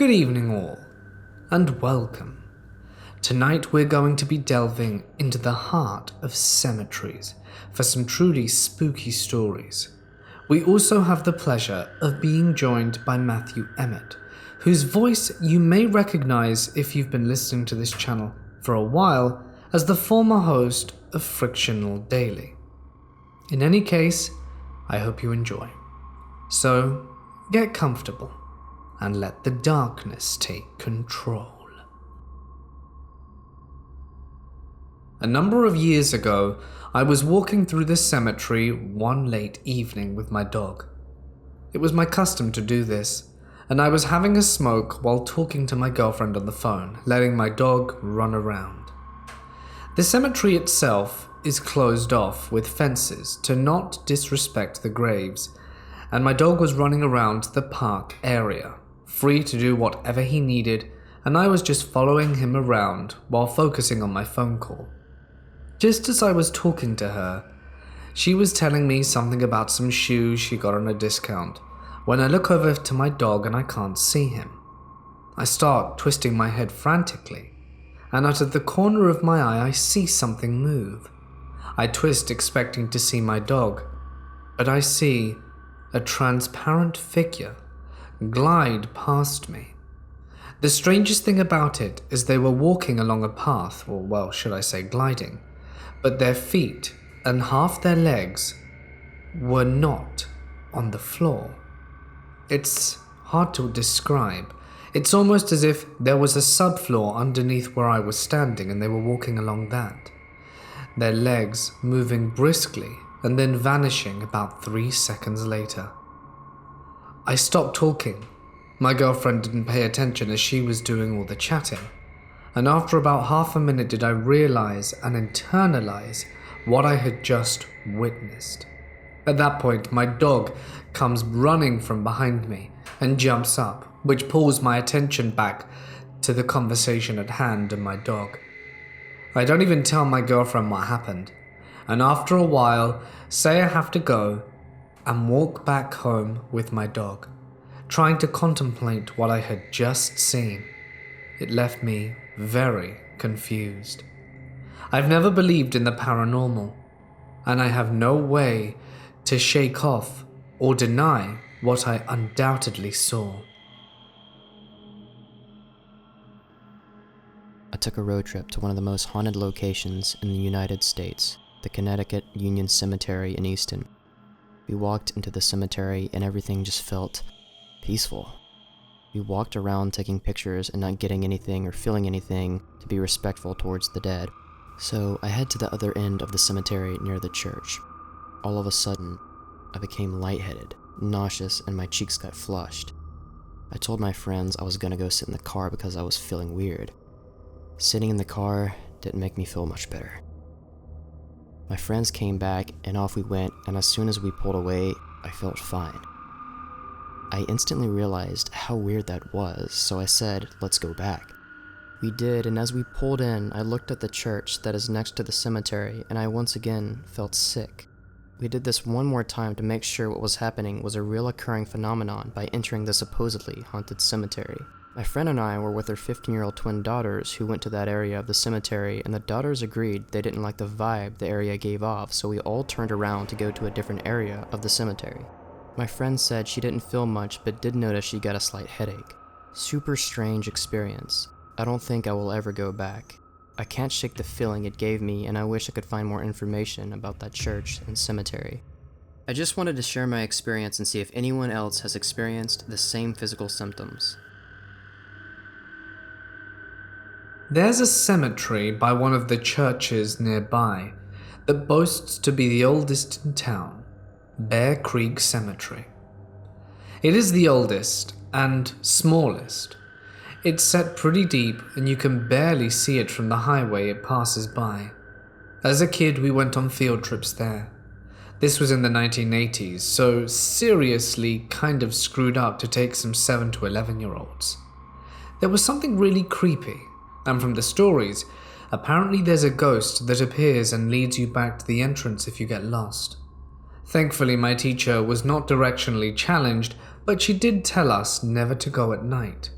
Good evening all, and welcome. Tonight we're going to be delving into the heart of cemeteries for some truly spooky stories. We also have the pleasure of being joined by Matthew Emmett, whose voice you may recognize if you've been listening to this channel for a while as the former host of Frictional Daily. In any case, I hope you enjoy. So, get comfortable and let the darkness take control. A number of years ago, I was walking through the cemetery one late evening with my dog. It was my custom to do this, and I was having a smoke while talking to my girlfriend on the phone, letting my dog run around. The cemetery itself is closed off with fences to not disrespect the graves, and my dog was running around the park area, free to do whatever he needed, and I was just following him around while focusing on my phone call. Just as I was talking to her, she was telling me something about some shoes she got on a discount, when I look over to my dog and I can't see him. I start twisting my head frantically, and out of the corner of my eye I see something move. I twist expecting to see my dog, but I see a transparent figure glide past me. The strangest thing about it is they were walking along a path, or well, should I say gliding, but their feet and half their legs were not on the floor. It's hard to describe. It's almost as if there was a subfloor underneath where I was standing and they were walking along that. Their legs moving briskly and then vanishing about 3 seconds later. I stopped talking. My girlfriend didn't pay attention as she was doing all the chatting, and after about half a minute did I realize and internalize what I had just witnessed. At that point, my dog comes running from behind me and jumps up, which pulls my attention back to the conversation at hand and my dog. I don't even tell my girlfriend what happened, and after a while, say I have to go and walk back home with my dog, trying to contemplate what I had just seen. It left me very confused. I've never believed in the paranormal, and I have no way to shake off or deny what I undoubtedly saw. I took a road trip to one of the most haunted locations in the United States, the Connecticut Union Cemetery in Easton. We walked into the cemetery and everything just felt peaceful. We walked around taking pictures and not getting anything or feeling anything to be respectful towards the dead. So I head to the other end of the cemetery near the church. All of a sudden, I became lightheaded, nauseous, and my cheeks got flushed. I told my friends I was gonna go sit in the car because I was feeling weird. Sitting in the car didn't make me feel much better. My friends came back and off we went, and as soon as we pulled away, I felt fine. I instantly realized how weird that was, so I said, let's go back. We did, and as we pulled in, I looked at the church that is next to the cemetery, and I once again felt sick. We did this one more time to make sure what was happening was a real occurring phenomenon by entering the supposedly haunted cemetery. My friend and I were with their 15-year-old twin daughters who went to that area of the cemetery, and the daughters agreed they didn't like the vibe the area gave off, so we all turned around to go to a different area of the cemetery. My friend said she didn't feel much but did notice she got a slight headache. Super strange experience. I don't think I will ever go back. I can't shake the feeling it gave me, and I wish I could find more information about that church and cemetery. I just wanted to share my experience and see if anyone else has experienced the same physical symptoms. There's a cemetery by one of the churches nearby that boasts to be the oldest in town, Bear Creek Cemetery. It is the oldest and smallest. It's set pretty deep and you can barely see it from the highway it passes by. As a kid, we went on field trips there. This was in the 1980s, so seriously kind of screwed up to take some 7 to 11-year-olds. There was something really creepy, and from the stories, apparently there's a ghost that appears and leads you back to the entrance if you get lost. Thankfully, my teacher was not directionally challenged, but she did tell us never to go at night.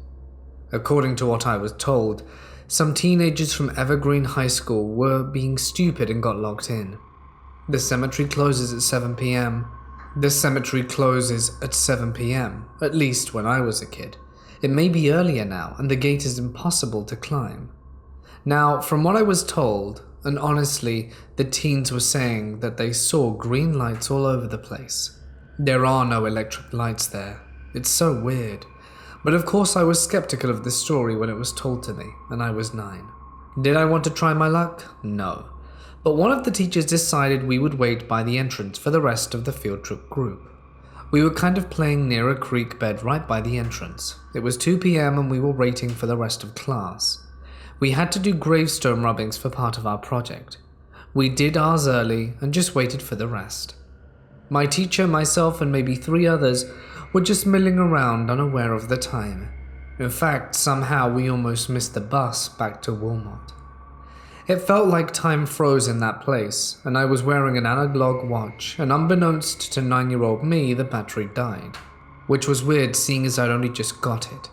According to what I was told, some teenagers from Evergreen High School were being stupid and got locked in. The cemetery closes at 7 p.m. The cemetery closes at 7 p.m., at least when I was a kid. It may be earlier now, and the gate is impossible to climb. Now, from what I was told, and honestly, the teens were saying that they saw green lights all over the place. There are no electric lights there. It's so weird. But of course I was skeptical of this story when it was told to me, and I was 9. Did I want to try my luck? No. But one of the teachers decided we would wait by the entrance for the rest of the field trip group. We were kind of playing near a creek bed right by the entrance. It was 2 p.m. and we were waiting for the rest of class. We had to do gravestone rubbings for part of our project. We did ours early and just waited for the rest. My teacher, myself, and maybe 3 others were just milling around unaware of the time. In fact, somehow we almost missed the bus back to Wilmot. It felt like time froze in that place, and I was wearing an analog watch, and unbeknownst to 9-year-old me, the battery died, which was weird seeing as I'd only just got it.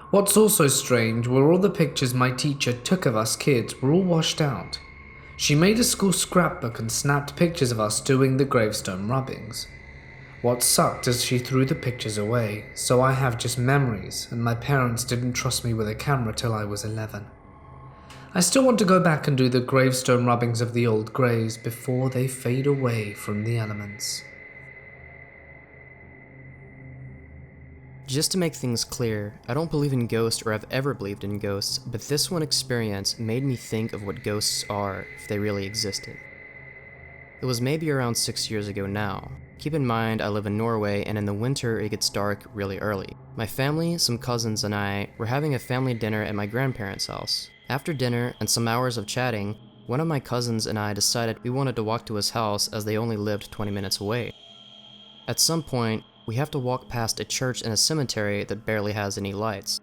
What's also strange were all the pictures my teacher took of us kids were all washed out. She made a school scrapbook and snapped pictures of us doing the gravestone rubbings. What sucked is she threw the pictures away, so I have just memories, and my parents didn't trust me with a camera till I was 11. I still want to go back and do the gravestone rubbings of the old graves before they fade away from the elements. Just to make things clear, I don't believe in ghosts or have ever believed in ghosts, but this one experience made me think of what ghosts are if they really existed. It was maybe around 6 years ago now. Keep in mind, I live in Norway, and in the winter it gets dark really early. My family, some cousins, and I were having a family dinner at my grandparents' house. After dinner and some hours of chatting, one of my cousins and I decided we wanted to walk to his house as they only lived 20 minutes away. At some point, we have to walk past a church and a cemetery that barely has any lights.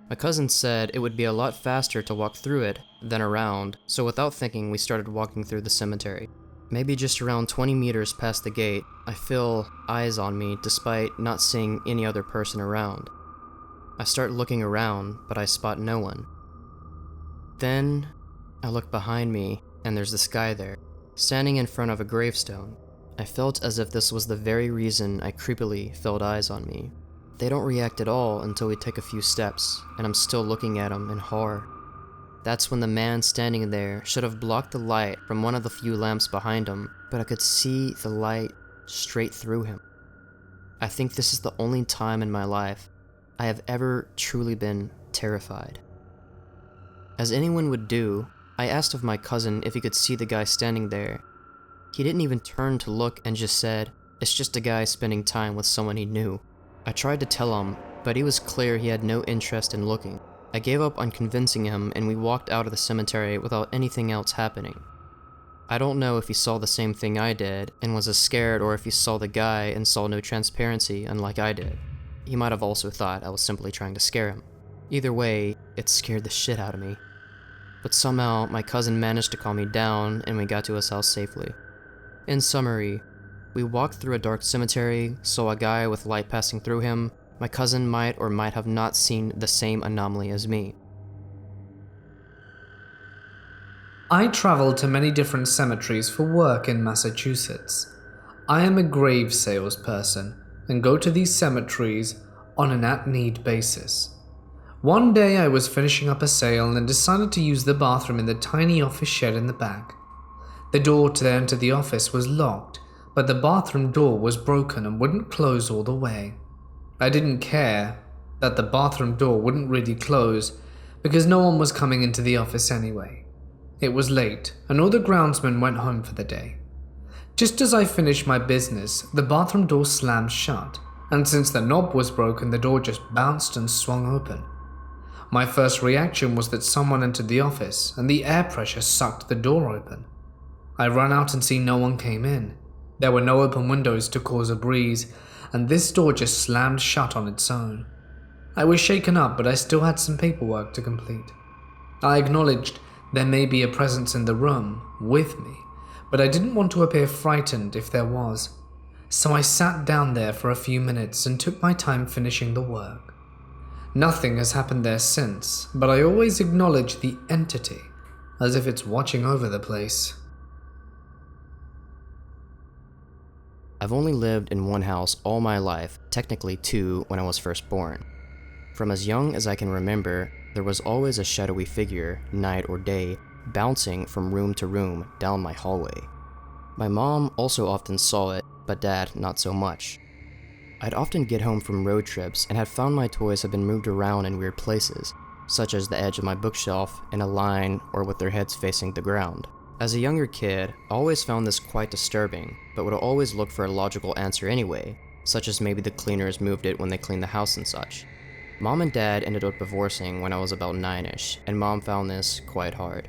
My cousin said it would be a lot faster to walk through it than around, so without thinking we started walking through the cemetery. Maybe just around 20 meters past the gate, I feel eyes on me despite not seeing any other person around. I start looking around, but I spot no one. Then, I look behind me, and there's this guy there, standing in front of a gravestone. I felt as if this was the very reason I creepily felt eyes on me. They don't react at all until we take a few steps, and I'm still looking at him in horror. That's when the man standing there should have blocked the light from one of the few lamps behind him, but I could see the light straight through him. I think this is the only time in my life I have ever truly been terrified. As anyone would do, I asked of my cousin if he could see the guy standing there. He didn't even turn to look and just said, "It's just a guy spending time with someone he knew." I tried to tell him, but he was clear he had no interest in looking. I gave up on convincing him and we walked out of the cemetery without anything else happening. I don't know if he saw the same thing I did and was as scared, or if he saw the guy and saw no transparency unlike I did. He might have also thought I was simply trying to scare him. Either way, it scared the shit out of me. But somehow, my cousin managed to calm me down and we got to his house safely. In summary, we walked through a dark cemetery, saw a guy with light passing through him. My cousin might or might have not seen the same anomaly as me. I travel to many different cemeteries for work in Massachusetts. I am a grave salesperson and go to these cemeteries on an at-need basis. One day I was finishing up a sale and decided to use the bathroom in the tiny office shed in the back. The door to enter the office was locked, but the bathroom door was broken and wouldn't close all the way. I didn't care that the bathroom door wouldn't really close because no one was coming into the office anyway. It was late and all the groundsmen went home for the day. Just as I finished my business, the bathroom door slammed shut, and since the knob was broken, the door just bounced and swung open. My first reaction was that someone entered the office and the air pressure sucked the door open. I ran out and see no one came in. There were no open windows to cause a breeze, and this door just slammed shut on its own. I was shaken up, but I still had some paperwork to complete. I acknowledged there may be a presence in the room with me, but I didn't want to appear frightened if there was. So I sat down there for a few minutes and took my time finishing the work. Nothing has happened there since, but I always acknowledge the entity, as if it's watching over the place. I've only lived in one house all my life, technically two when I was first born. From as young as I can remember, there was always a shadowy figure, night or day, bouncing from room to room down my hallway. My mom also often saw it, but Dad not so much. I'd often get home from road trips and had found my toys had been moved around in weird places, such as the edge of my bookshelf, in a line, or with their heads facing the ground. As a younger kid, I always found this quite disturbing, but would always look for a logical answer anyway, such as maybe the cleaners moved it when they cleaned the house and such. Mom and Dad ended up divorcing when I was about 9-ish, and Mom found this quite hard.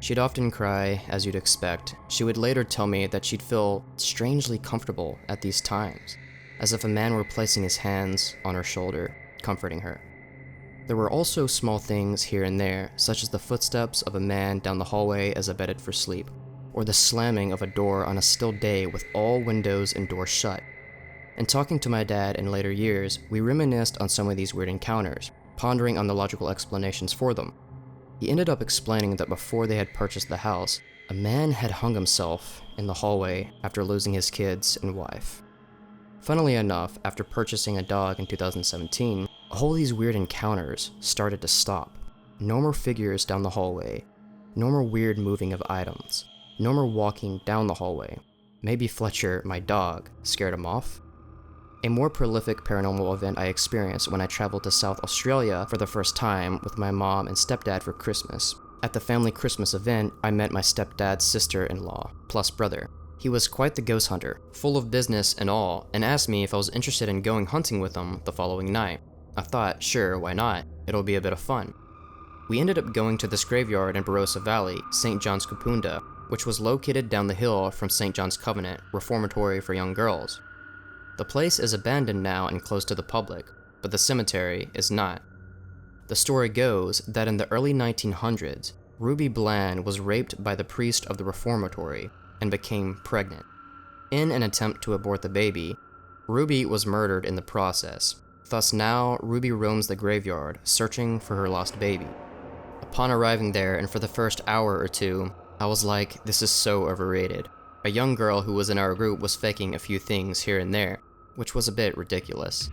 She'd often cry, as you'd expect. She would later tell me that she'd feel strangely comfortable at these times, as if a man were placing his hands on her shoulder, comforting her. There were also small things here and there, such as the footsteps of a man down the hallway as I bedded for sleep, or the slamming of a door on a still day with all windows and doors shut. In talking to my dad in later years, we reminisced on some of these weird encounters, pondering on the logical explanations for them. He ended up explaining that before they had purchased the house, a man had hung himself in the hallway after losing his kids and wife. Funnily enough, after purchasing a dog in 2017, all these weird encounters started to stop. No more figures down the hallway, no more weird moving of items, no more walking down the hallway. Maybe Fletcher, my dog, scared him off? A more prolific paranormal event I experienced when I traveled to South Australia for the first time with my mom and stepdad for Christmas. At the family Christmas event, I met my stepdad's sister-in-law, plus brother. He was quite the ghost hunter, full of business and all, and asked me if I was interested in going hunting with him the following night. I thought, sure, why not? It'll be a bit of fun. We ended up going to this graveyard in Barossa Valley, St. John's Kapunda, which was located down the hill from St. John's Convent, reformatory for young girls. The place is abandoned now and closed to the public, but the cemetery is not. The story goes that in the early 1900s, Ruby Bland was raped by the priest of the reformatory and became pregnant. In an attempt to abort the baby, Ruby was murdered in the process. Thus now, Ruby roams the graveyard, searching for her lost baby. Upon arriving there, and for the first hour or two, I was like, this is so overrated. A young girl who was in our group was faking a few things here and there, which was a bit ridiculous.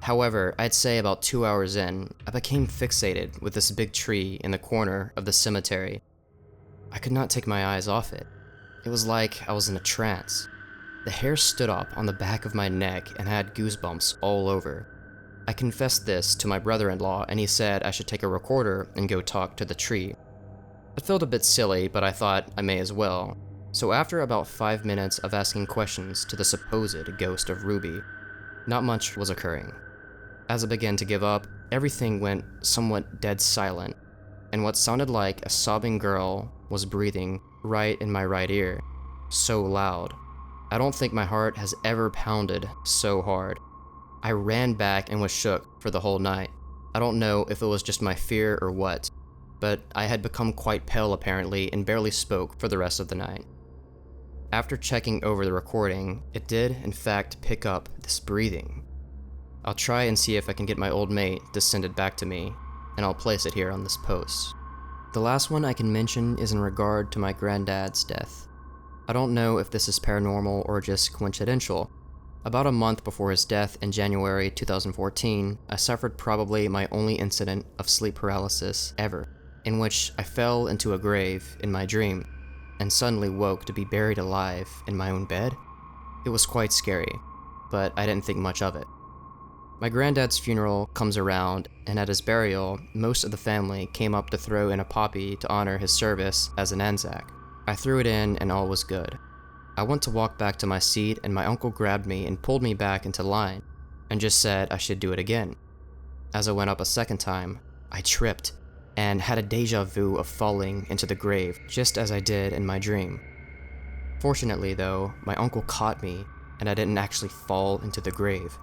However, I'd say about 2 hours in, I became fixated with this big tree in the corner of the cemetery. I could not take my eyes off it. It was like I was in a trance. The hair stood up on the back of my neck and I had goosebumps all over. I confessed this to my brother-in-law and he said I should take a recorder and go talk to the tree. It felt a bit silly, but I thought I may as well. So after about 5 minutes of asking questions to the supposed ghost of Ruby, not much was occurring. As I began to give up, everything went somewhat dead silent, and what sounded like a sobbing girl was breathing right in my right ear, so loud. I don't think my heart has ever pounded so hard. I ran back and was shook for the whole night. I don't know if it was just my fear or what, but I had become quite pale apparently and barely spoke for the rest of the night. After checking over the recording, it did in fact pick up this breathing. I'll try and see if I can get my old mate to send it back to me, and I'll place it here on this post. The last one I can mention is in regard to my granddad's death. I don't know if this is paranormal or just coincidental. About a month before his death in January 2014, I suffered probably my only incident of sleep paralysis ever, in which I fell into a grave in my dream, and suddenly woke to be buried alive in my own bed. It was quite scary, but I didn't think much of it. My granddad's funeral comes around, and at his burial, most of the family came up to throw in a poppy to honor his service as an Anzac. I threw it in and all was good. I went to walk back to my seat and my uncle grabbed me and pulled me back into line, and just said I should do it again. As I went up a second time, I tripped, and had a deja vu of falling into the grave just as I did in my dream. Fortunately though, my uncle caught me and I didn't actually fall into the grave.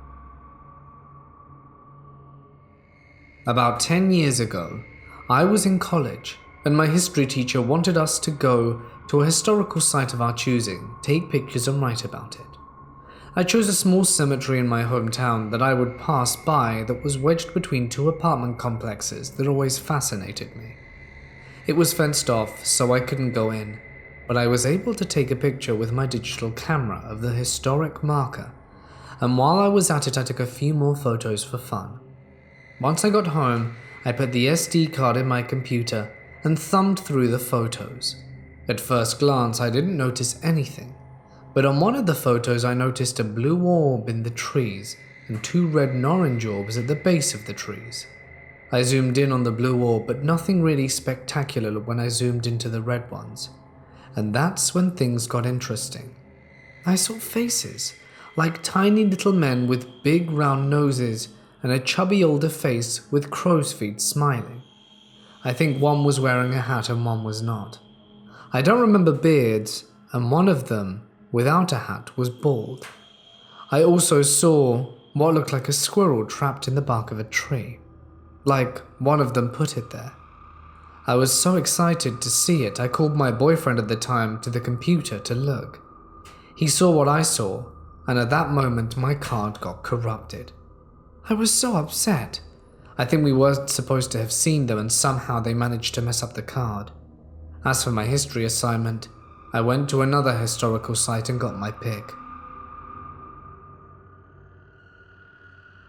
About 10 years ago, I was in college and my history teacher wanted us to go to a historical site of our choosing, take pictures and write about it. I chose a small cemetery in my hometown that I would pass by that was wedged between two apartment complexes that always fascinated me. It was fenced off, so I couldn't go in, but I was able to take a picture with my digital camera of the historic marker, and while I was at it I took a few more photos for fun. Once I got home, I put the SD card in my computer and thumbed through the photos. At first glance I didn't notice anything, but on one of the photos I noticed a blue orb in the trees and two red and orange orbs at the base of the trees. I zoomed in on the blue orb, but nothing really spectacular when I zoomed into the red ones. And that's when things got interesting. I saw faces, like tiny little men with big round noses and a chubby older face with crow's feet smiling. I think one was wearing a hat and one was not. I don't remember beards, and one of them, without a hat, was bald. I also saw what looked like a squirrel trapped in the bark of a tree. Like one of them put it there. I was so excited to see it, I called my boyfriend at the time to the computer to look. He saw what I saw, and at that moment my card got corrupted. I was so upset. I think we weren't supposed to have seen them and somehow they managed to mess up the card. As for my history assignment, I went to another historical site and got my pick.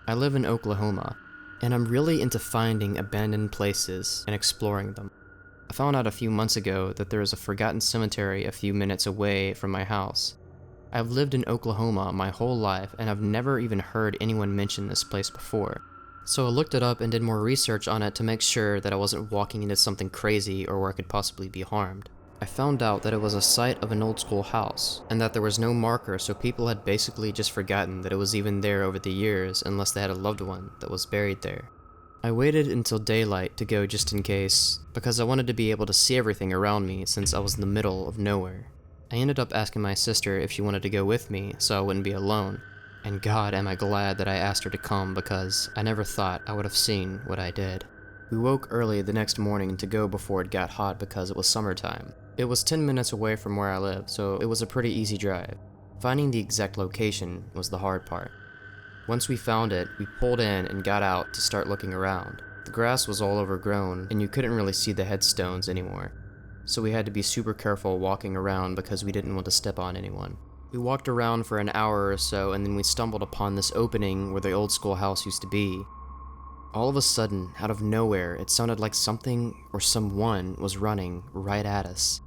I live in Oklahoma, and I'm really into finding abandoned places and exploring them. I found out a few months ago that there is a forgotten cemetery a few minutes away from my house. I've lived in Oklahoma my whole life, and I've never even heard anyone mention this place before. So I looked it up and did more research on it to make sure that I wasn't walking into something crazy or where I could possibly be harmed. I found out that it was a site of an old school house, and that there was no marker, so people had basically just forgotten that it was even there over the years unless they had a loved one that was buried there. I waited until daylight to go just in case, because I wanted to be able to see everything around me since I was in the middle of nowhere. I ended up asking my sister if she wanted to go with me so I wouldn't be alone, and God am I glad that I asked her to come because I never thought I would have seen what I did. We woke early the next morning to go before it got hot because it was summertime. It was 10 minutes away from where I live, so it was a pretty easy drive. Finding the exact location was the hard part. Once we found it, we pulled in and got out to start looking around. The grass was all overgrown, and you couldn't really see the headstones anymore. So we had to be super careful walking around because we didn't want to step on anyone. We walked around for an hour or so, and then we stumbled upon this opening where the old school house used to be. All of a sudden, out of nowhere, it sounded like something or someone was running right at us.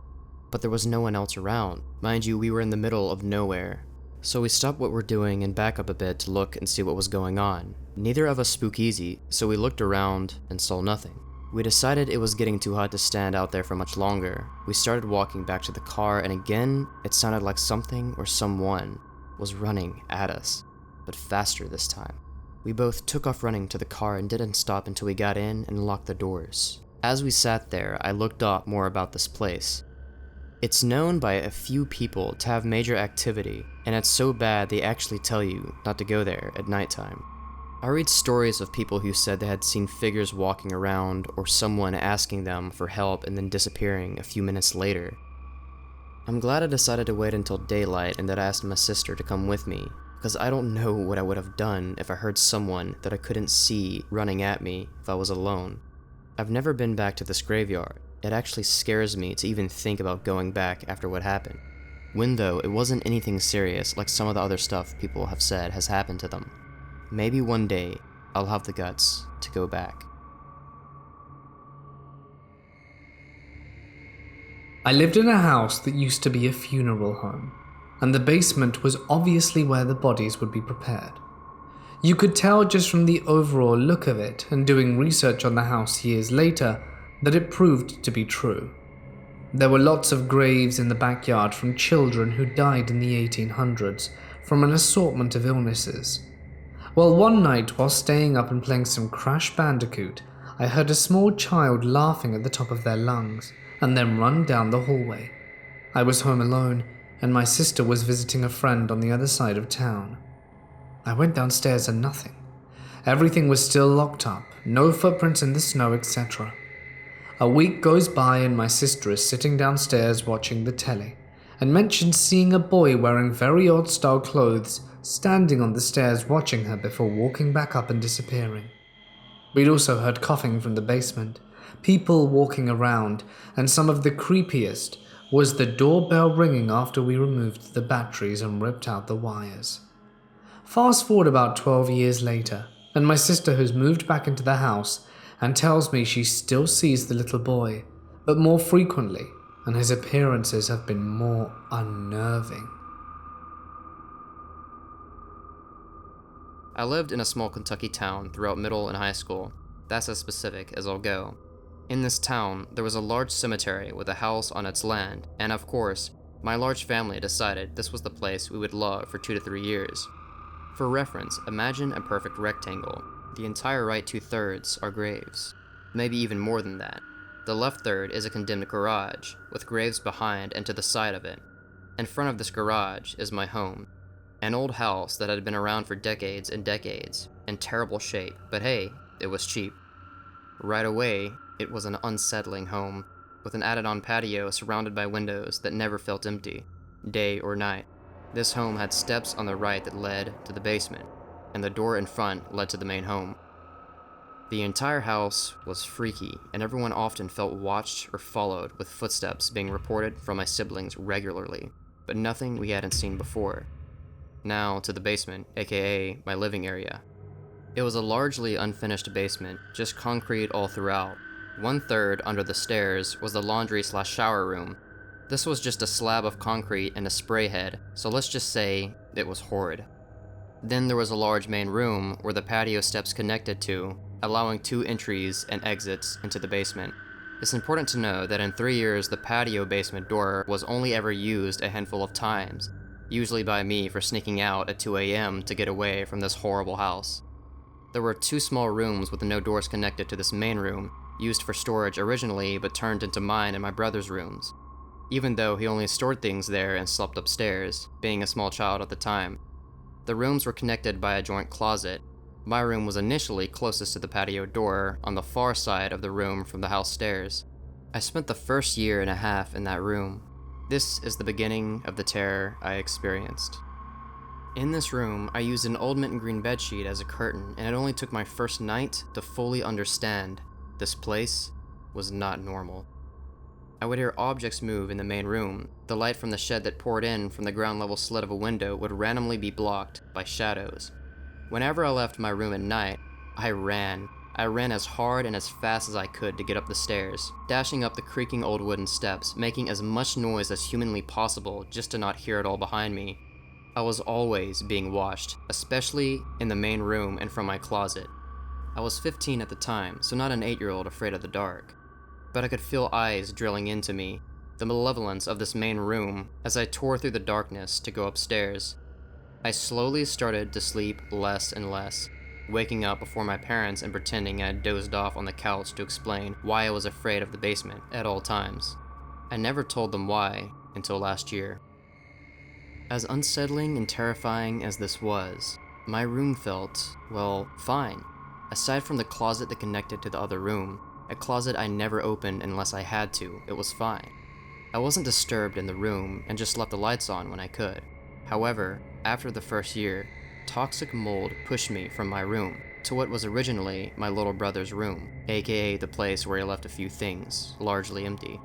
But there was no one else around. Mind you, we were in the middle of nowhere. So we stopped what we're doing and back up a bit to look and see what was going on. Neither of us spook easy, so we looked around and saw nothing. We decided it was getting too hot to stand out there for much longer. We started walking back to the car, and again, it sounded like something or someone was running at us, but faster this time. We both took off running to the car and didn't stop until we got in and locked the doors. As we sat there, I looked up more about this place. It's known by a few people to have major activity, and it's so bad they actually tell you not to go there at nighttime. I read stories of people who said they had seen figures walking around or someone asking them for help and then disappearing a few minutes later. I'm glad I decided to wait until daylight and that I asked my sister to come with me, because I don't know what I would have done if I heard someone that I couldn't see running at me if I was alone. I've never been back to this graveyard. It actually scares me to even think about going back after what happened. When though, it wasn't anything serious like some of the other stuff people have said has happened to them. Maybe one day, I'll have the guts to go back. I lived in a house that used to be a funeral home, and the basement was obviously where the bodies would be prepared. You could tell just from the overall look of it and doing research on the house years later that it proved to be true. There were lots of graves in the backyard from children who died in the 1800s from an assortment of illnesses. Well, one night while staying up and playing some Crash Bandicoot, I heard a small child laughing at the top of their lungs and then run down the hallway. I was home alone, and my sister was visiting a friend on the other side of town. I went downstairs and nothing. Everything was still locked up, no footprints in the snow, etc. A week goes by and my sister is sitting downstairs watching the telly and mentions seeing a boy wearing very odd style clothes standing on the stairs watching her before walking back up and disappearing. We'd also heard coughing from the basement, people walking around, and some of the creepiest was the doorbell ringing after we removed the batteries and ripped out the wires. Fast forward about 12 years later, and my sister has moved back into the house and tells me she still sees the little boy, but more frequently, and his appearances have been more unnerving. I lived in a small Kentucky town throughout middle and high school. That's as specific as I'll go. In this town, there was a large cemetery with a house on its land, and of course, my large family decided this was the place we would love for 2 to 3 years. For reference, imagine a perfect rectangle. The entire right 2/3 are graves. Maybe even more than that. The left third is a condemned garage, with graves behind and to the side of it. In front of this garage is my home. An old house that had been around for decades and decades, in terrible shape, but hey, it was cheap. Right away, it was an unsettling home, with an added-on patio surrounded by windows that never felt empty, day or night. This home had steps on the right that led to the basement, and the door in front led to the main home. The entire house was freaky, and everyone often felt watched or followed, with footsteps being reported from my siblings regularly, but nothing we hadn't seen before. Now to the basement, aka my living area. It was a largely unfinished basement, just concrete all throughout. 1/3 under the stairs was the laundry/shower room. This was just a slab of concrete and a spray head, so let's just say it was horrid. Then there was a large main room where the patio steps connected to, allowing 2 entries and exits into the basement. It's important to know that in 3 years the patio basement door was only ever used a handful of times, usually by me for sneaking out at 2 a.m. to get away from this horrible house. There were 2 small rooms with no doors connected to this main room, used for storage originally but turned into mine and my brother's rooms, even though he only stored things there and slept upstairs, being a small child at the time. The rooms were connected by a joint closet. My room was initially closest to the patio door, on the far side of the room from the house stairs. I spent the first 1.5 years in that room. This is the beginning of the terror I experienced. In this room, I used an old mint and green bedsheet as a curtain, and it only took my first night to fully understand this place was not normal. I would hear objects move in the main room. The light from the shed that poured in from the ground level slit of a window would randomly be blocked by shadows. Whenever I left my room at night, I ran. I ran as hard and as fast as I could to get up the stairs, dashing up the creaking old wooden steps, making as much noise as humanly possible just to not hear it all behind me. I was always being watched, especially in the main room and from my closet. I was 15 at the time, so not an 8-year-old afraid of the dark. But I could feel eyes drilling into me, the malevolence of this main room, as I tore through the darkness to go upstairs. I slowly started to sleep less and less, waking up before my parents and pretending I had dozed off on the couch to explain why I was afraid of the basement at all times. I never told them why until last year. As unsettling and terrifying as this was, my room felt, well, fine. Aside from the closet that connected to the other room, a closet I never opened unless I had to, it was fine. I wasn't disturbed in the room and just left the lights on when I could. However, after the first year, toxic mold pushed me from my room to what was originally my little brother's room, aka the place where he left a few things, largely empty.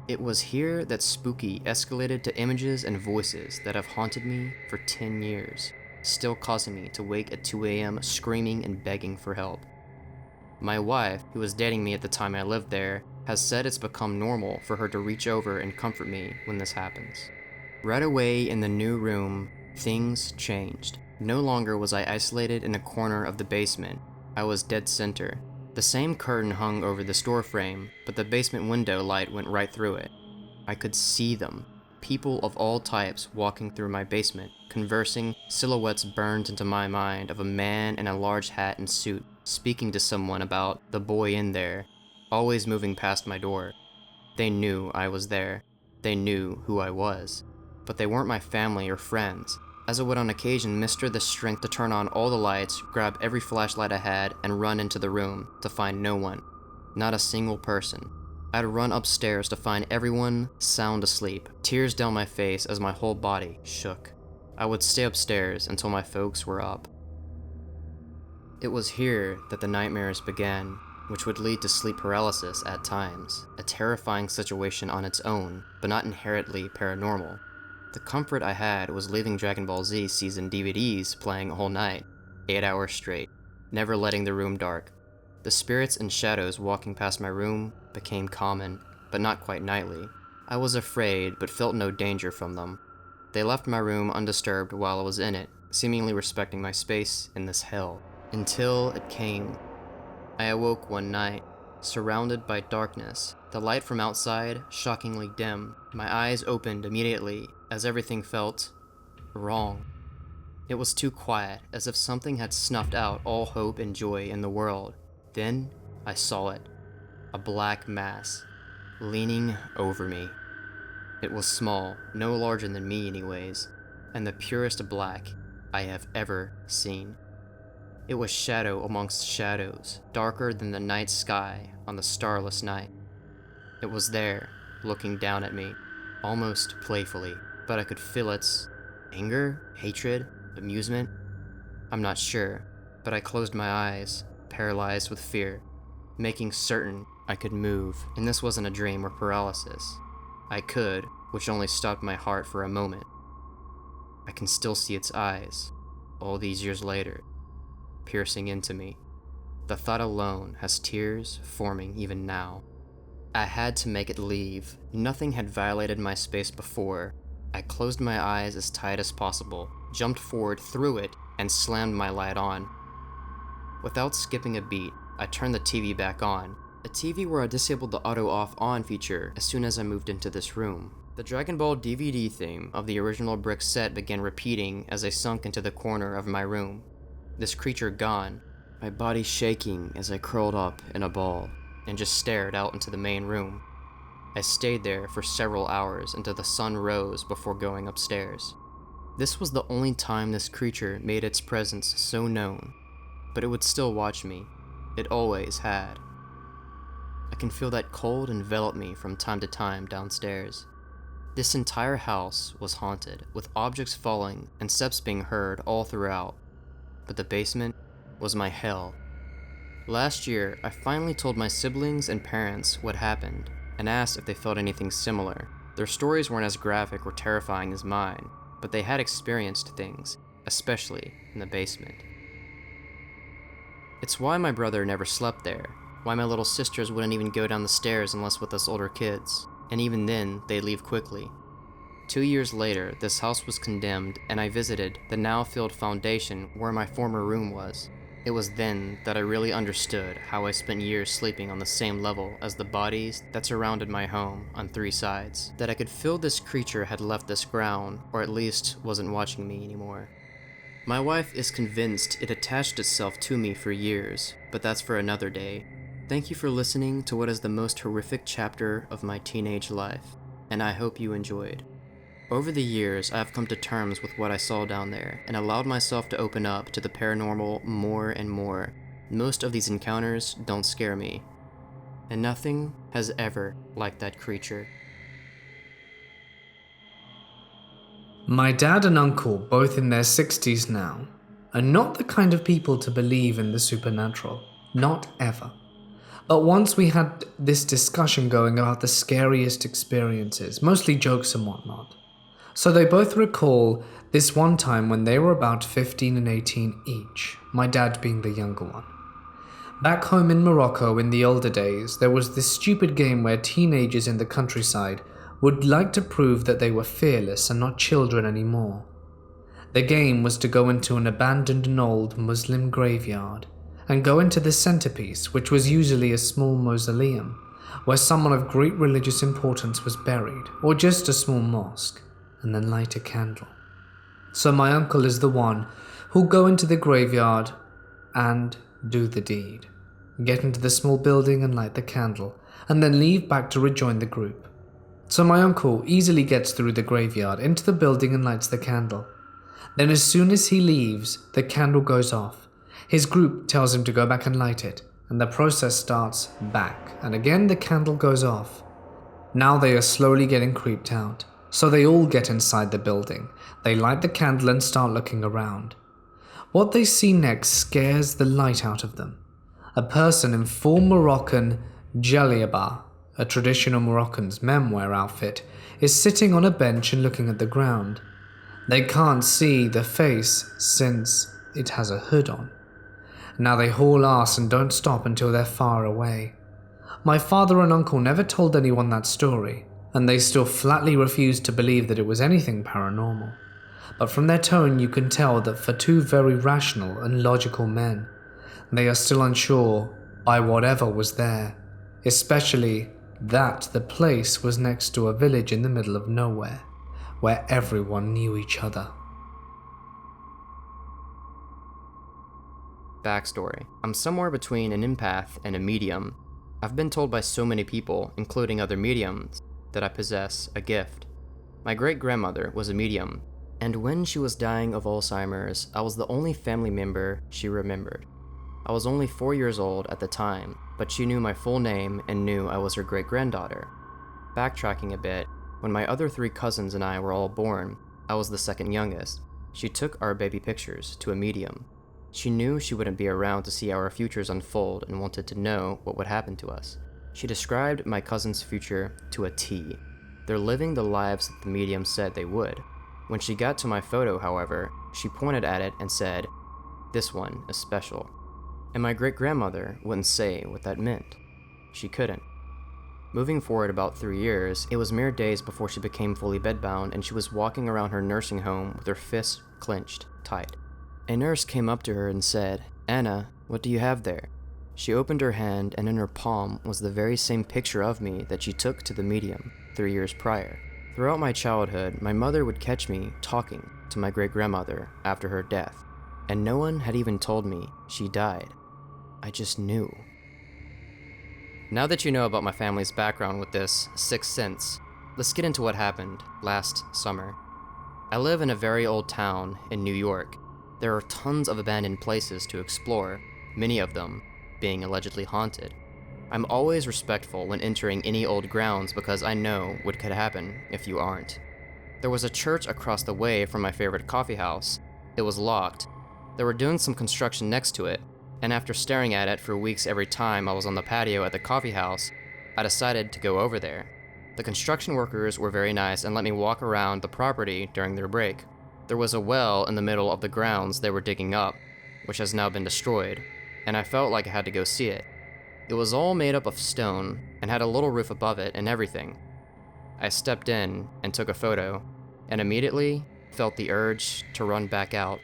It was here that spooky escalated to images and voices that have haunted me for 10 years, still causing me to wake at 2 a.m. screaming and begging for help. My wife, who was dating me at the time I lived there, has said it's become normal for her to reach over and comfort me when this happens. Right away in the new room, things changed. No longer was I isolated in a corner of the basement. I was dead center. The same curtain hung over the door frame, but the basement window light went right through it. I could see them. People of all types walking through my basement, conversing, silhouettes burned into my mind of a man in a large hat and suit, speaking to someone about the boy in there, always moving past my door. They knew I was there. They knew who I was. But they weren't my family or friends, as I would on occasion muster the strength to turn on all the lights, grab every flashlight I had, and run into the room to find no one. Not a single person. I'd run upstairs to find everyone sound asleep, tears down my face as my whole body shook. I would stay upstairs until my folks were up. It was here that the nightmares began, which would lead to sleep paralysis at times, a terrifying situation on its own, but not inherently paranormal. The comfort I had was leaving Dragon Ball Z season DVDs playing all night, 8 hours straight, never letting the room dark. The spirits and shadows walking past my room became common, but not quite nightly. I was afraid, but felt no danger from them. They left my room undisturbed while I was in it, seemingly respecting my space in this hell. Until it came. I awoke one night, surrounded by darkness, the light from outside shockingly dim. My eyes opened immediately as everything felt wrong. It was too quiet, as if something had snuffed out all hope and joy in the world. Then I saw it, a black mass, leaning over me. It was small, no larger than me anyways, and the purest black I have ever seen. It was shadow amongst shadows, darker than the night sky on the starless night. It was there, looking down at me, almost playfully, but I could feel its anger, hatred, amusement. I'm not sure, but I closed my eyes, paralyzed with fear, making certain I could move, and this wasn't a dream or paralysis. I could, which only stopped my heart for a moment. I can still see its eyes, all these years later, piercing into me. The thought alone has tears forming even now. I had to make it leave. Nothing had violated my space before. I closed my eyes as tight as possible, jumped forward through it, and slammed my light on. Without skipping a beat, I turned the TV back on. A TV where I disabled the auto off-on feature as soon as I moved into this room. The Dragon Ball DVD theme of the original brick set began repeating as I sunk into the corner of my room. This creature gone, my body shaking as I curled up in a ball and just stared out into the main room. I stayed there for several hours until the sun rose before going upstairs. This was the only time this creature made its presence so known, but it would still watch me. It always had. I can feel that cold envelop me from time to time downstairs. This entire house was haunted, with objects falling and steps being heard all throughout. But the basement was my hell. Last year, I finally told my siblings and parents what happened, and asked if they felt anything similar. Their stories weren't as graphic or terrifying as mine, but they had experienced things, especially in the basement. It's why my brother never slept there, why my little sisters wouldn't even go down the stairs unless with us older kids, and even then, they'd leave quickly. 2 years later, this house was condemned, and I visited the now-filled foundation where my former room was. It was then that I really understood how I spent years sleeping on the same level as the bodies that surrounded my home on 3 sides. That I could feel this creature had left this ground, or at least wasn't watching me anymore. My wife is convinced it attached itself to me for years, but that's for another day. Thank you for listening to what is the most horrific chapter of my teenage life, and I hope you enjoyed. Over the years, I have come to terms with what I saw down there, and allowed myself to open up to the paranormal more and more. Most of these encounters don't scare me, and nothing has ever liked that creature. My dad and uncle, both in their 60s now, are not the kind of people to believe in the supernatural. Not ever. But once we had this discussion going about the scariest experiences, mostly jokes and whatnot. So they both recall this one time when they were about 15 and 18 each, my dad being the younger one. Back home in Morocco in the older days, there was this stupid game where teenagers in the countryside would like to prove that they were fearless and not children anymore. The game was to go into an abandoned and old Muslim graveyard and go into the centerpiece, which was usually a small mausoleum, where someone of great religious importance was buried, or just a small mosque, and then light a candle. So my uncle is the one who'll go into the graveyard and do the deed. Get into the small building and light the candle, and then leave back to rejoin the group. So my uncle easily gets through the graveyard into the building and lights the candle. Then as soon as he leaves, the candle goes off. His group tells him to go back and light it, and the process starts back, and again the candle goes off. Now they are slowly getting creeped out, So they all get inside the building. They light the candle and start looking around. What they see next scares the light out of them. A person in full Moroccan jaliaba, a traditional Moroccan's menwear outfit, is sitting on a bench and looking at the ground. They can't see the face since it has a hood on. Now they haul ass and don't stop until they're far away. My father and uncle never told anyone that story, and they still flatly refused to believe that it was anything paranormal. But from their tone you can tell that for two very rational and logical men, they are still unsure by whatever was there, especially that the place was next to a village in the middle of nowhere, where everyone knew each other. Backstory. I'm somewhere between an empath and a medium. I've been told by so many people, including other mediums, that I possess a gift. My great-grandmother was a medium, and when she was dying of Alzheimer's, I was the only family member she remembered. I was only 4 years old at the time, but she knew my full name and knew I was her great-granddaughter. Backtracking a bit, when my other 3 cousins and I were all born, I was the second youngest. She took our baby pictures to a medium. She knew she wouldn't be around to see our futures unfold and wanted to know what would happen to us. She described my cousins' future to a T. They're living the lives that the medium said they would. When she got to my photo, however, she pointed at it and said, "This one is special." And my great-grandmother wouldn't say what that meant. She couldn't. Moving forward about 3 years, it was mere days before she became fully bedbound and she was walking around her nursing home with her fists clenched tight. A nurse came up to her and said, "Anna, what do you have there?" She opened her hand and in her palm was the very same picture of me that she took to the medium 3 years prior. Throughout my childhood, my mother would catch me talking to my great-grandmother after her death, and no one had even told me she died. I just knew. Now that you know about my family's background with this sixth sense, let's get into what happened last summer. I live in a very old town in New York. There are tons of abandoned places to explore, many of them being allegedly haunted. I'm always respectful when entering any old grounds because I know what could happen if you aren't. There was a church across the way from my favorite coffee house. It was locked. They were doing some construction next to it, and after staring at it for weeks every time I was on the patio at the coffee house, I decided to go over there. The construction workers were very nice and let me walk around the property during their break. There was a well in the middle of the grounds they were digging up, which has now been destroyed, and I felt like I had to go see it. It was all made up of stone and had a little roof above it and everything. I stepped in and took a photo, and immediately felt the urge to run back out,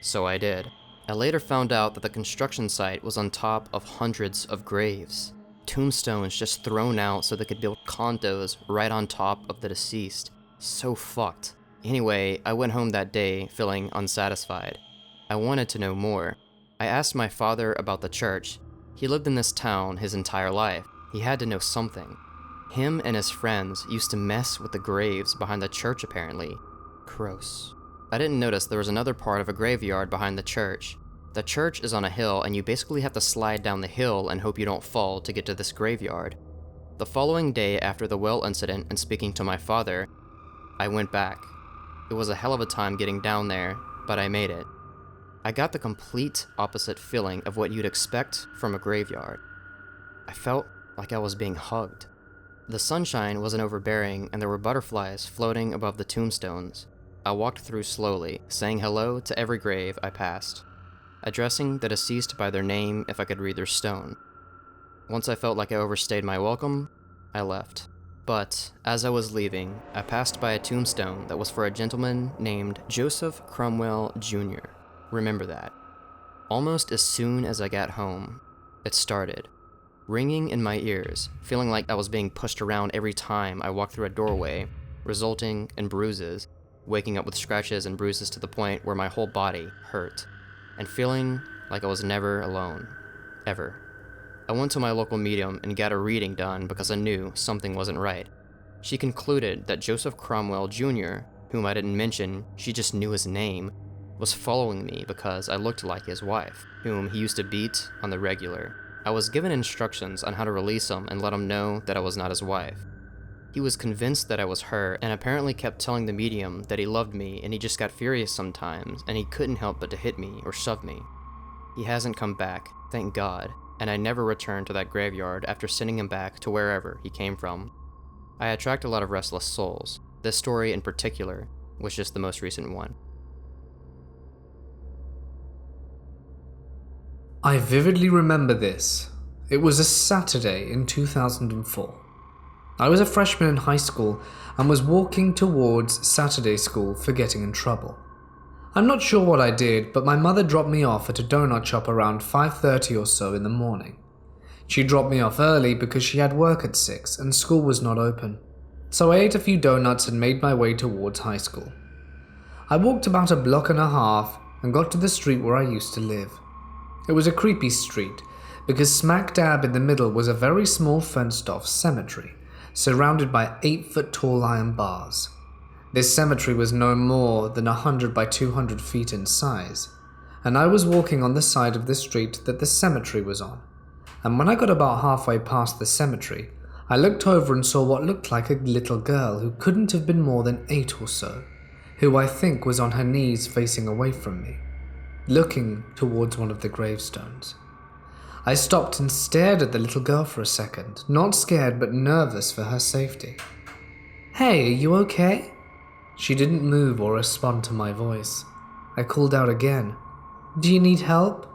so I did. I later found out that the construction site was on top of hundreds of graves. Tombstones just thrown out so they could build condos right on top of the deceased. So fucked. Anyway, I went home that day feeling unsatisfied. I wanted to know more. I asked my father about the church. He lived in this town his entire life. He had to know something. Him and his friends used to mess with the graves behind the church apparently. Gross. I didn't notice there was another part of a graveyard behind the church. The church is on a hill and you basically have to slide down the hill and hope you don't fall to get to this graveyard. The following day after the well incident and speaking to my father, I went back. It was a hell of a time getting down there, but I made it. I got the complete opposite feeling of what you'd expect from a graveyard. I felt like I was being hugged. The sunshine wasn't overbearing and there were butterflies floating above the tombstones. I walked through slowly, saying hello to every grave I passed, addressing the deceased by their name if I could read their stone. Once I felt like I overstayed my welcome, I left. But as I was leaving, I passed by a tombstone that was for a gentleman named Joseph Cromwell Jr. Remember that. Almost as soon as I got home, it started, ringing in my ears, feeling like I was being pushed around every time I walked through a doorway, resulting in bruises, waking up with scratches and bruises to the point where my whole body hurt, and feeling like I was never alone, ever. I went to my local medium and got a reading done because I knew something wasn't right. She concluded that Joseph Cromwell Jr., whom I didn't mention, she just knew his name, was following me because I looked like his wife, whom he used to beat on the regular. I was given instructions on how to release him and let him know that I was not his wife. He was convinced that I was her, and apparently kept telling the medium that he loved me and he just got furious sometimes and he couldn't help but to hit me or shove me. He hasn't come back, thank God, and I never returned to that graveyard after sending him back to wherever he came from. I attract a lot of restless souls. This story in particular was just the most recent one. I vividly remember this. It was a Saturday in 2004. I was a freshman in high school and was walking towards Saturday school for getting in trouble. I'm not sure what I did, but my mother dropped me off at a donut shop around 5:30 or so in the morning. She dropped me off early because she had work at 6 and school was not open. So I ate a few donuts and made my way towards high school. I walked about a block and a half and got to the street where I used to live. It was a creepy street because smack dab in the middle was a very small fenced-off cemetery surrounded by 8-foot-tall iron bars. This cemetery was no more than 100 by 200 feet in size, and I was walking on the side of the street that the cemetery was on. And when I got about halfway past the cemetery, I looked over and saw what looked like a little girl who couldn't have been more than 8 or so, who I think was on her knees facing away from me, looking towards one of the gravestones. I stopped and stared at the little girl for a second, not scared but nervous for her safety. "Hey, are you okay?" She didn't move or respond to my voice. I called out again. "Do you need help?"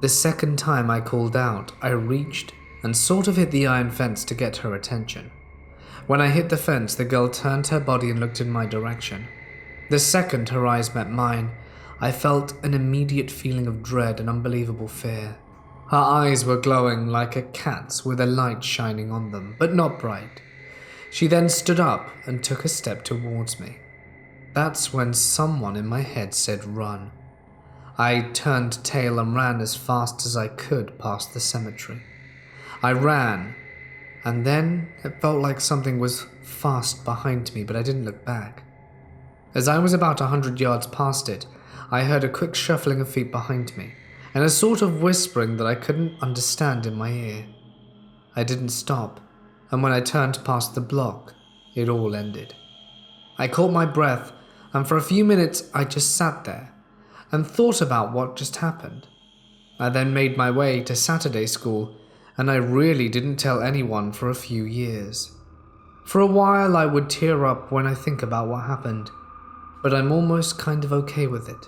The second time I called out, I reached and sort of hit the iron fence to get her attention. When I hit the fence, the girl turned her body and looked in my direction. The second her eyes met mine, I felt an immediate feeling of dread and unbelievable fear. Her eyes were glowing like a cat's with a light shining on them, but not bright. She then stood up and took a step towards me. That's when someone in my head said run. I turned tail and ran as fast as I could past the cemetery. I ran, and then it felt like something was fast behind me, but I didn't look back. As I was about 100 yards past it, I heard a quick shuffling of feet behind me, and a sort of whispering that I couldn't understand in my ear. I didn't stop, and when I turned past the block, it all ended. I caught my breath, and for a few minutes I just sat there and thought about what just happened. I then made my way to Saturday school, and I really didn't tell anyone for a few years. For a while I would tear up when I think about what happened, but I'm almost kind of okay with it.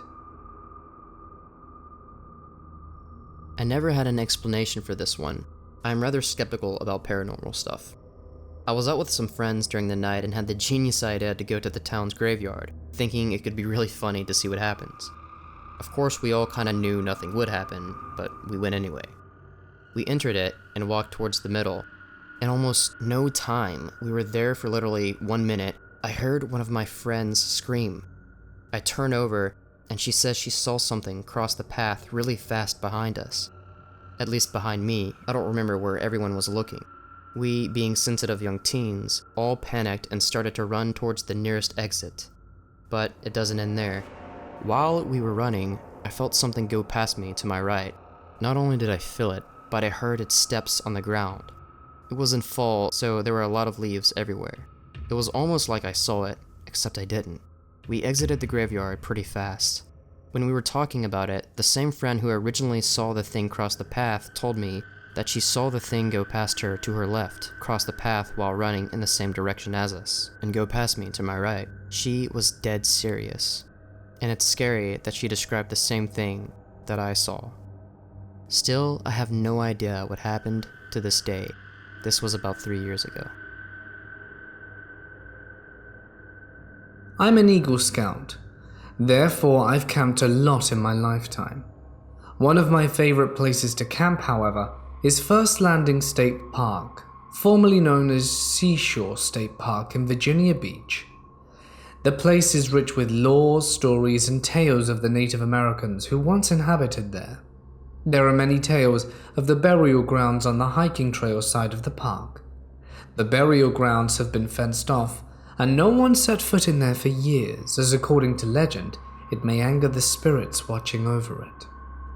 I never had an explanation for this one. I'm rather skeptical about paranormal stuff. I was out with some friends during the night and had the genius idea to go to the town's graveyard, thinking it could be really funny to see what happens. Of course, we all kinda knew nothing would happen, but we went anyway. We entered it and walked towards the middle. In almost no time, we were there for literally 1 minute, I heard one of my friends scream. I turn over, and she says she saw something cross the path really fast behind us. At least behind me, I don't remember where everyone was looking. We, being sensitive young teens, all panicked and started to run towards the nearest exit. But it doesn't end there. While we were running, I felt something go past me to my right. Not only did I feel it, but I heard its steps on the ground. It was in fall, so there were a lot of leaves everywhere. It was almost like I saw it, except I didn't. We exited the graveyard pretty fast. When we were talking about it, the same friend who originally saw the thing cross the path told me that she saw the thing go past her to her left, cross the path while running in the same direction as us, and go past me to my right. She was dead serious. And it's scary that she described the same thing that I saw. Still, I have no idea what happened to this day. This was about 3 years ago. I'm an Eagle Scout. Therefore, I've camped a lot in my lifetime. One of my favorite places to camp, however, is First Landing State Park, formerly known as Seashore State Park in Virginia Beach. The place is rich with lore, stories, and tales of the Native Americans who once inhabited there. There are many tales of the burial grounds on the hiking trail side of the park. The burial grounds have been fenced off, and no one set foot in there for years, as according to legend, it may anger the spirits watching over it.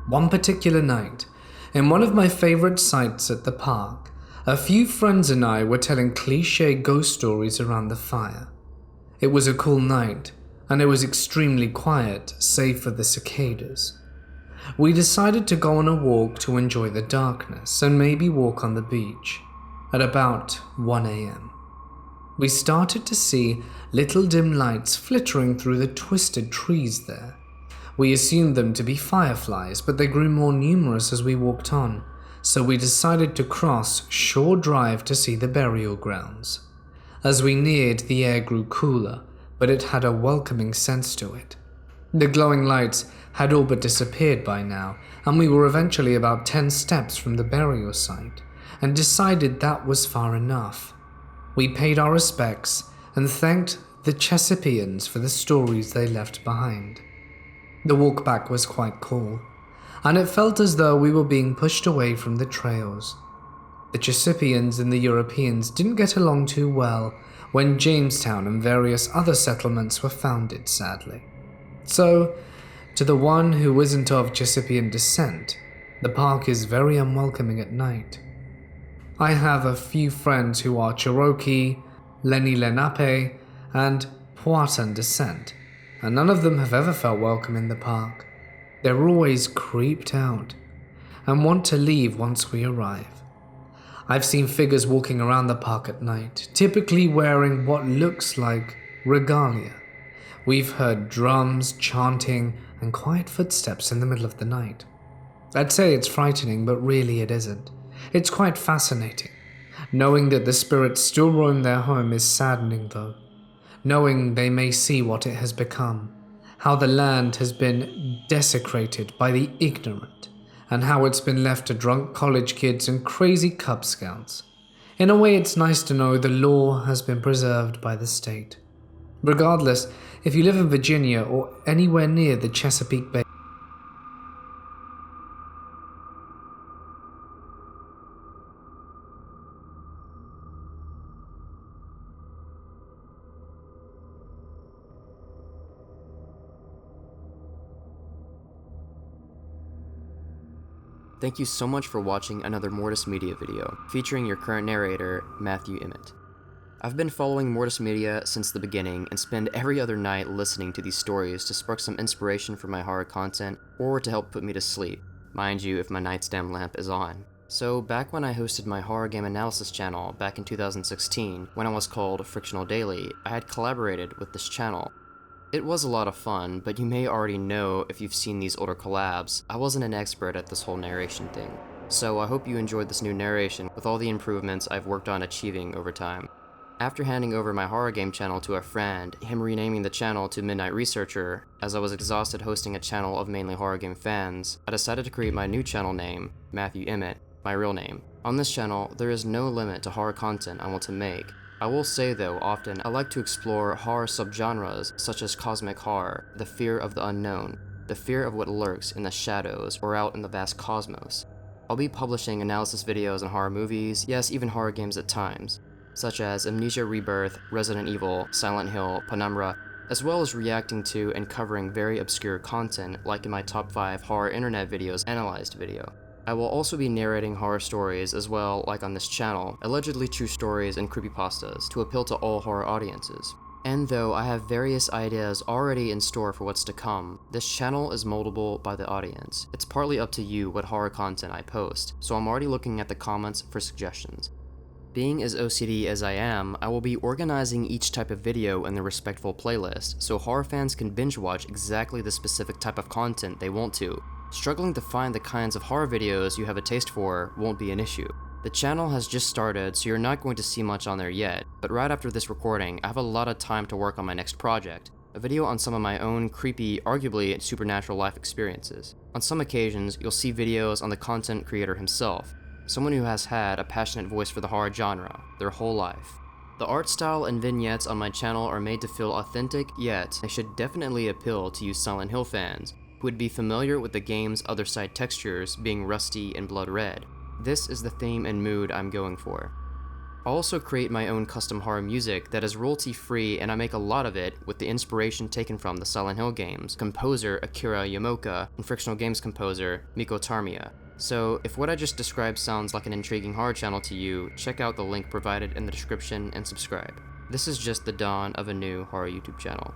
One particular night, in one of my favorite sites at the park, A few friends and I were telling cliché ghost stories around the fire. It was a cool night, and it was extremely quiet, save for the cicadas. We decided to go on a walk to enjoy the darkness and maybe walk on the beach. At about 1 a.m., we started to see little dim lights flittering through the twisted trees there. We assumed them to be fireflies, but they grew more numerous as we walked on, so we decided to cross Shore Drive to see the burial grounds. As we neared, the air grew cooler, but it had a welcoming sense to it. The glowing lights had all but disappeared by now, and we were eventually about 10 steps from the burial site, and decided that was far enough. We paid our respects and thanked the Chesapeakeans for the stories they left behind. The walk back was quite cool, and it felt as though we were being pushed away from the trails. The Chesapeakeans and the Europeans didn't get along too well when Jamestown and various other settlements were founded, sadly. So, to the one who isn't of Chesapeake descent, the park is very unwelcoming at night. I have a few friends who are Cherokee, Lenni Lenape, and Powhatan descent, and none of them have ever felt welcome in the park. They're always creeped out and want to leave once we arrive. I've seen figures walking around the park at night, typically wearing what looks like regalia. We've heard drums, chanting, and quiet footsteps in the middle of the night. I'd say it's frightening, but really it isn't. It's quite fascinating. Knowing that the spirits still roam their home is saddening, though. Knowing they may see what it has become, how the land has been desecrated by the ignorant, and how it's been left to drunk college kids and crazy Cub Scouts. In a way, it's nice to know the law has been preserved by the state. Regardless, if you live in Virginia or anywhere near the Chesapeake Bay, Thank you so much for watching another Mortis Media video, featuring your current narrator, Matthew Emmett. I've been following Mortis Media since the beginning and spend every other night listening to these stories to spark some inspiration for my horror content or to help put me to sleep, mind you if my nightstand lamp is on. So back when I hosted my horror game analysis channel back in 2016, when I was called Frictional Daily, I had collaborated with this channel. It was a lot of fun, but you may already know if you've seen these older collabs, I wasn't an expert at this whole narration thing. So I hope you enjoyed this new narration with all the improvements I've worked on achieving over time. After handing over my horror game channel to a friend, him renaming the channel to Midnight Researcher, as I was exhausted hosting a channel of mainly horror game fans, I decided to create my new channel name, Matthew Emmett, my real name. On this channel, there is no limit to horror content I want to make. I will say though, often I like to explore horror subgenres such as cosmic horror, the fear of the unknown, the fear of what lurks in the shadows or out in the vast cosmos. I'll be publishing analysis videos on horror movies, yes, even horror games at times, such as Amnesia Rebirth, Resident Evil, Silent Hill, Penumbra, as well as reacting to and covering very obscure content like in my top 5 horror internet videos analyzed video. I will also be narrating horror stories as well, like on this channel, allegedly true stories and creepypastas to appeal to all horror audiences. And though I have various ideas already in store for what's to come, this channel is moldable by the audience. It's partly up to you what horror content I post, so I'm already looking at the comments for suggestions. Being as OCD as I am, I will be organizing each type of video in the respectful playlist, so horror fans can binge watch exactly the specific type of content they want to. Struggling to find the kinds of horror videos you have a taste for won't be an issue. The channel has just started, so you're not going to see much on there yet, but right after this recording, I have a lot of time to work on my next project, a video on some of my own creepy, arguably supernatural life experiences. On some occasions, you'll see videos on the content creator himself, someone who has had a passionate voice for the horror genre their whole life. The art style and vignettes on my channel are made to feel authentic, yet they should definitely appeal to you Silent Hill fans, who would be familiar with the game's other side textures being rusty and blood red. This is the theme and mood I'm going for. I also create my own custom horror music that is royalty-free, and I make a lot of it with the inspiration taken from the Silent Hill games, composer Akira Yamaoka and Frictional Games composer Miko Tamiya. So, if what I just described sounds like an intriguing horror channel to you, check out the link provided in the description and subscribe. This is just the dawn of a new horror YouTube channel.